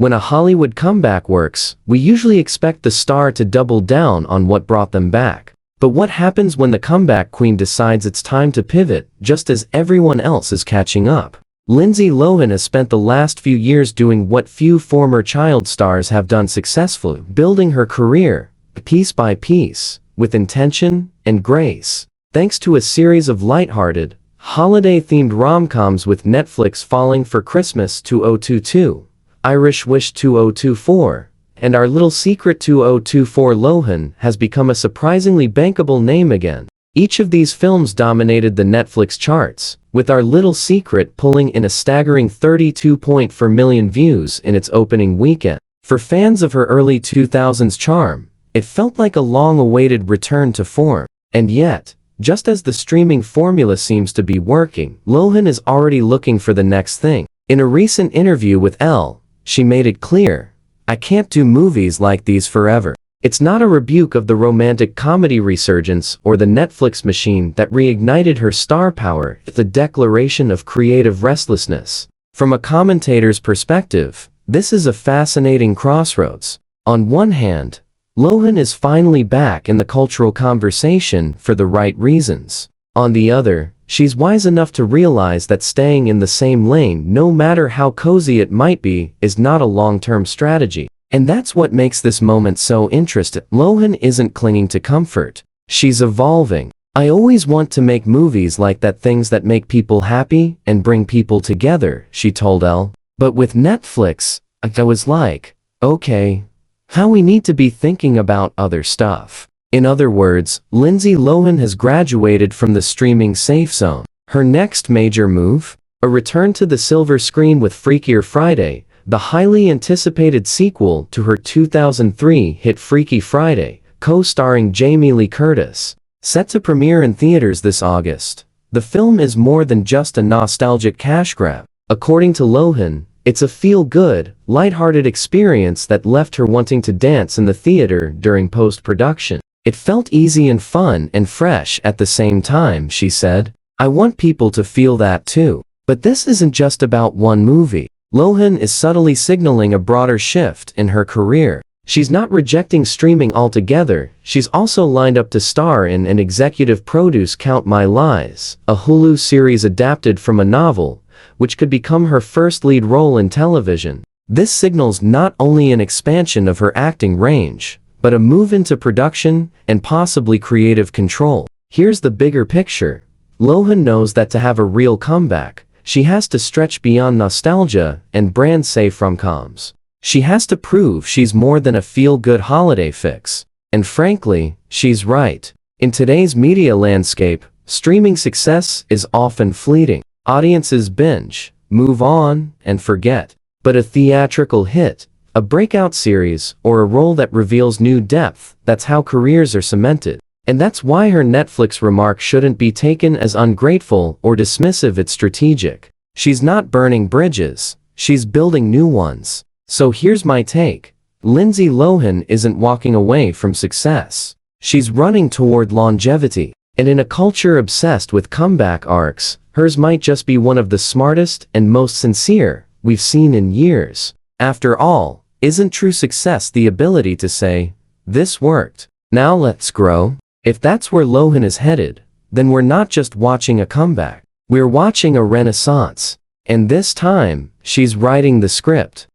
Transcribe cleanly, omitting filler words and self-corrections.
When a Hollywood comeback works, we usually expect the star to double down on what brought them back. But what happens when the comeback queen decides it's time to pivot, just as everyone else is catching up? Lindsay Lohan has spent the last few years doing what few former child stars have done successfully, building her career, piece by piece, with intention and grace. Thanks to a series of lighthearted, holiday-themed rom-coms with Netflix Falling for Christmas 2022, Irish Wish 2024, and Our Little Secret 2024, Lohan has become a surprisingly bankable name again. Each of these films dominated the Netflix charts, with Our Little Secret pulling in a staggering 32.4 million views in its opening weekend. For fans of her early 2000s charm, it felt like a long-awaited return to form. And yet, just as the streaming formula seems to be working, Lohan is already looking for the next thing. In a recent interview with Elle, she made it clear, "I can't do movies like these forever." It's not a rebuke of the romantic comedy resurgence or the Netflix machine that reignited her star power, it's a declaration of creative restlessness. From a commentator's perspective, this is a fascinating crossroads. On one hand, Lohan is finally back in the cultural conversation for the right reasons. On the other, she's wise enough to realize that staying in the same lane, no matter how cozy it might be, is not a long-term strategy. And that's what makes this moment so interesting. Lohan isn't clinging to comfort. She's evolving. "I always want to make movies like that, things that make people happy and bring people together," she told Elle. "But with Netflix, I was like, okay, how we need to be thinking about other stuff." In other words, Lindsay Lohan has graduated from the streaming safe zone. Her next major move? A return to the silver screen with Freakier Friday, the highly anticipated sequel to her 2003 hit Freaky Friday, co-starring Jamie Lee Curtis. Set to premiere in theaters this August, the film is more than just a nostalgic cash grab. According to Lohan, it's a feel-good, lighthearted experience that left her wanting to dance in the theater during post-production. "It felt easy and fun and fresh at the same time," she said. "I want people to feel that too." But this isn't just about one movie. Lohan is subtly signaling a broader shift in her career. She's not rejecting streaming altogether, she's also lined up to star in and executive produce Count My Lies, a Hulu series adapted from a novel, which could become her first lead role in television. This signals not only an expansion of her acting range, but a move into production and possibly creative control. Here's the bigger picture. Lohan knows that to have a real comeback, she has to stretch beyond nostalgia and brand-safe rom-coms. She has to prove she's more than a feel-good holiday fix. And frankly, she's right. In today's media landscape, streaming success is often fleeting. Audiences binge, move on, and forget. But a theatrical hit, a breakout series, or a role that reveals new depth, that's how careers are cemented. And that's why her Netflix remark shouldn't be taken as ungrateful or dismissive, it's strategic. She's not burning bridges, she's building new ones. So here's my take. Lindsay Lohan isn't walking away from success. She's running toward longevity. And in a culture obsessed with comeback arcs, hers might just be one of the smartest and most sincere we've seen in years. After all, isn't true success the ability to say, "This worked, now let's grow"? If that's where Lohan is headed, then we're not just watching a comeback. We're watching a renaissance. And this time, she's writing the script.